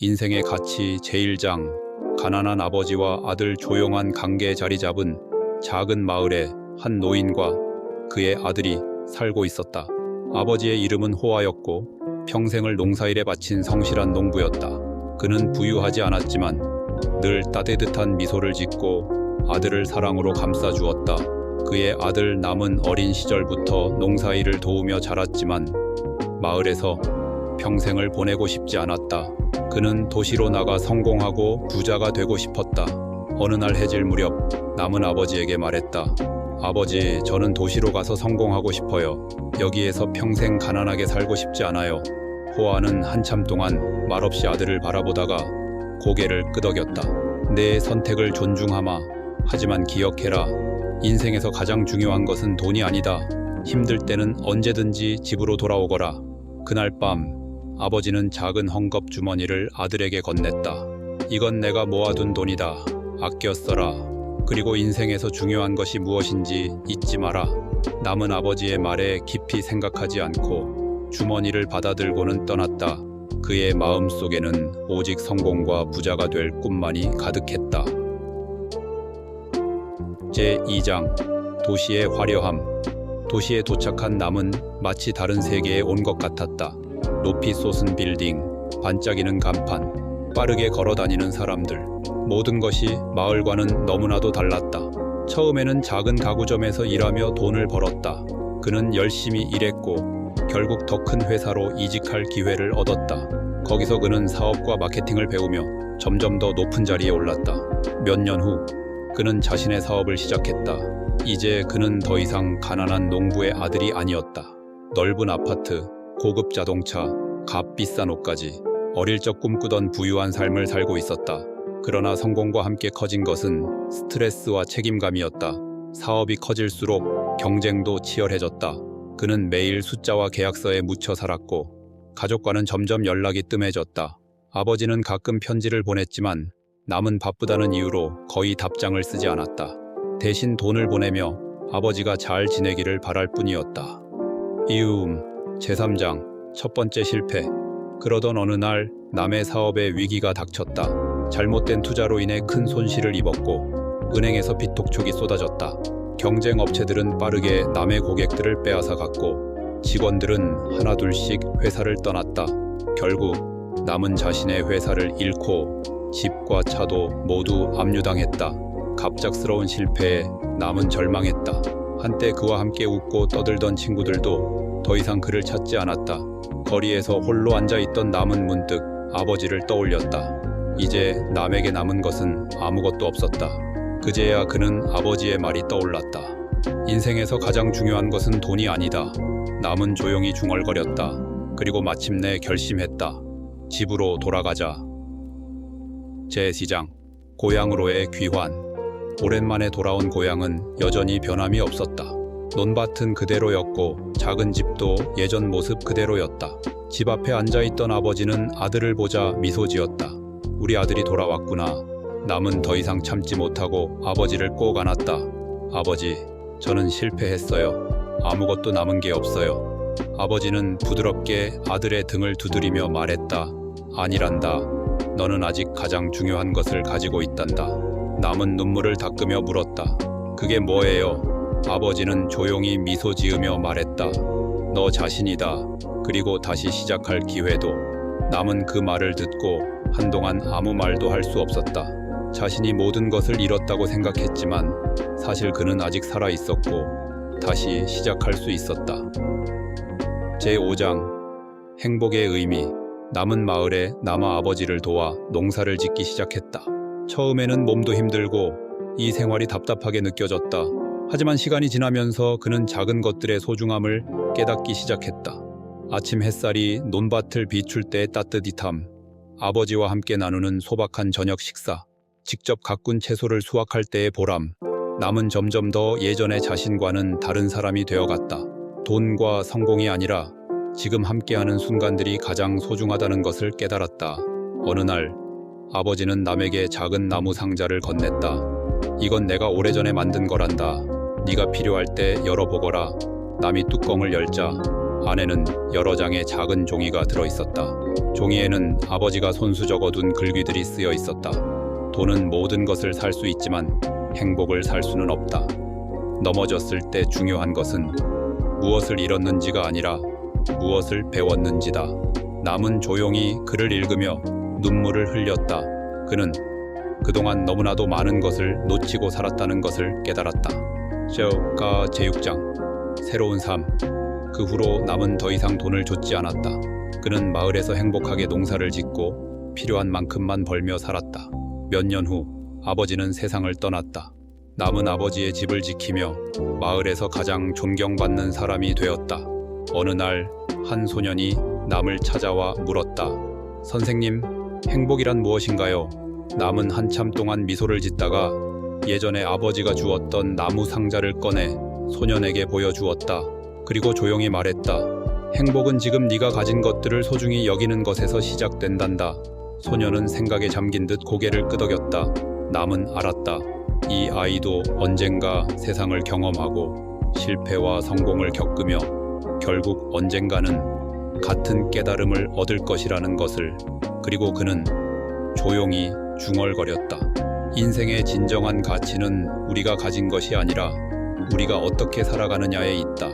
인생의 가치 제1장. 가난한 아버지와 아들 조용한 관계에 자리 잡은 작은 마을에 한 노인과 그의 아들이 살고 있었다. 아버지의 이름은 호아였고 평생을 농사일에 바친 성실한 농부였다. 그는 부유하지 않았지만 늘 따뜻한 미소를 짓고 아들을 사랑으로 감싸주었다. 그의 아들 남은 어린 시절부터 농사일을 도우며 자랐지만 마을에서 평생을 보내고 싶지 않았다. 그는 도시로 나가 성공하고 부자가 되고 싶었다. 어느 날 해질 무렵 남은 아버지에게 말했다. 아버지, 저는 도시로 가서 성공하고 싶어요. 여기에서 평생 가난하게 살고 싶지 않아요. 호아는 한참 동안 말없이 아들을 바라보다가 고개를 끄덕였다. 내 선택을 존중하마. 하지만 기억해라. 인생에서 가장 중요한 것은 돈이 아니다. 힘들 때는 언제든지 집으로 돌아오거라. 그날 밤 아버지는 작은 헝겊 주머니를 아들에게 건넸다. 이건 내가 모아둔 돈이다. 아껴 써라. 그리고 인생에서 중요한 것이 무엇인지 잊지 마라. 남은 아버지의 말에 깊이 생각하지 않고 주머니를 받아들고는 떠났다. 그의 마음속에는 오직 성공과 부자가 될 꿈만이 가득했다. 제2장. 도시의 화려함. 도시에 도착한 남은 마치 다른 세계에 온 것 같았다. 높이 솟은 빌딩, 반짝이는 간판, 빠르게 걸어다니는 사람들. 모든 것이 마을과는 너무나도 달랐다. 처음에는 작은 가구점에서 일하며 돈을 벌었다. 그는 열심히 일했고 결국 더 큰 회사로 이직할 기회를 얻었다. 거기서 그는 사업과 마케팅을 배우며 점점 더 높은 자리에 올랐다. 몇 년 후 그는 자신의 사업을 시작했다. 이제 그는 더 이상 가난한 농부의 아들이 아니었다. 넓은 아파트, 고급 자동차, 값비싼 옷까지 어릴 적 꿈꾸던 부유한 삶을 살고 있었다. 그러나 성공과 함께 커진 것은 스트레스와 책임감이었다. 사업이 커질수록 경쟁도 치열해졌다. 그는 매일 숫자와 계약서에 묻혀 살았고 가족과는 점점 연락이 뜸해졌다. 아버지는 가끔 편지를 보냈지만 남은 바쁘다는 이유로 거의 답장을 쓰지 않았다. 대신 돈을 보내며 아버지가 잘 지내기를 바랄 뿐이었다. 제3장. 첫 번째 실패. 그러던 어느 날 남의 사업에 위기가 닥쳤다. 잘못된 투자로 인해 큰 손실을 입었고 은행에서 빚독촉이 쏟아졌다. 경쟁 업체들은 빠르게 남의 고객들을 빼앗아갔고 직원들은 하나둘씩 회사를 떠났다. 결국 남은 자신의 회사를 잃고 집과 차도 모두 압류당했다. 갑작스러운 실패에 남은 절망했다. 한때 그와 함께 웃고 떠들던 친구들도 더 이상 그를 찾지 않았다. 거리에서 홀로 앉아있던 남은 문득 아버지를 떠올렸다. 이제 남에게 남은 것은 아무것도 없었다. 그제야 그는 아버지의 말이 떠올랐다. 인생에서 가장 중요한 것은 돈이 아니다. 남은 조용히 중얼거렸다. 그리고 마침내 결심했다. 집으로 돌아가자. 제2장. 고향으로의 귀환. 오랜만에 돌아온 고향은 여전히 변함이 없었다. 논밭은 그대로였고 작은 집도 예전 모습 그대로였다. 집 앞에 앉아있던 아버지는 아들을 보자 미소 지었다. 우리 아들이 돌아왔구나. 남은 더 이상 참지 못하고 아버지를 꼭 안았다. 아버지, 저는 실패했어요. 아무것도 남은 게 없어요. 아버지는 부드럽게 아들의 등을 두드리며 말했다. 아니란다. 너는 아직 가장 중요한 것을 가지고 있단다. 남은 눈물을 닦으며 물었다. 그게 뭐예요? 아버지는 조용히 미소 지으며 말했다. 너 자신이다. 그리고 다시 시작할 기회도. 남은 그 말을 듣고 한동안 아무 말도 할 수 없었다. 자신이 모든 것을 잃었다고 생각했지만 사실 그는 아직 살아 있었고 다시 시작할 수 있었다. 제5장. 행복의 의미. 남은 마을에 남아 아버지를 도와 농사를 짓기 시작했다. 처음에는 몸도 힘들고 이 생활이 답답하게 느껴졌다. 하지만 시간이 지나면서 그는 작은 것들의 소중함을 깨닫기 시작했다. 아침 햇살이 논밭을 비출 때의 따뜻함, 아버지와 함께 나누는 소박한 저녁 식사, 직접 가꾼 채소를 수확할 때의 보람. 남은 점점 더 예전의 자신과는 다른 사람이 되어갔다. 돈과 성공이 아니라 지금 함께하는 순간들이 가장 소중하다는 것을 깨달았다. 어느 날 아버지는 남에게 작은 나무 상자를 건넸다. 이건 내가 오래전에 만든 거란다. 네가 필요할 때 열어보거라. 남이 뚜껑을 열자 안에는 여러 장의 작은 종이가 들어있었다. 종이에는 아버지가 손수 적어둔 글귀들이 쓰여 있었다. 돈은 모든 것을 살 수 있지만 행복을 살 수는 없다. 넘어졌을 때 중요한 것은 무엇을 잃었는지가 아니라 무엇을 배웠는지다. 남은 조용히 글을 읽으며 눈물을 흘렸다. 그는 그동안 너무나도 많은 것을 놓치고 살았다는 것을 깨달았다. 가 제6장 새로운 삶. 그 후로 남은 더 이상 돈을 줬지 않았다. 그는 마을에서 행복하게 농사를 짓고 필요한 만큼만 벌며 살았다. 몇 년 후 아버지는 세상을 떠났다. 남은 아버지의 집을 지키며 마을에서 가장 존경받는 사람이 되었다. 어느 날 한 소년이 남을 찾아와 물었다. 선생님, 행복이란 무엇인가요? 남은 한참 동안 미소를 짓다가 예전에 아버지가 주었던 나무 상자를 꺼내 소년에게 보여주었다. 그리고 조용히 말했다. 행복은 지금 네가 가진 것들을 소중히 여기는 것에서 시작된단다. 소년은 생각에 잠긴 듯 고개를 끄덕였다. 남은 알았다. 이 아이도 언젠가 세상을 경험하고 실패와 성공을 겪으며 결국 언젠가는 같은 깨달음을 얻을 것이라는 것을. 그리고 그는 조용히 중얼거렸다. 인생의 진정한 가치는 우리가 가진 것이 아니라 우리가 어떻게 살아가느냐에 있다.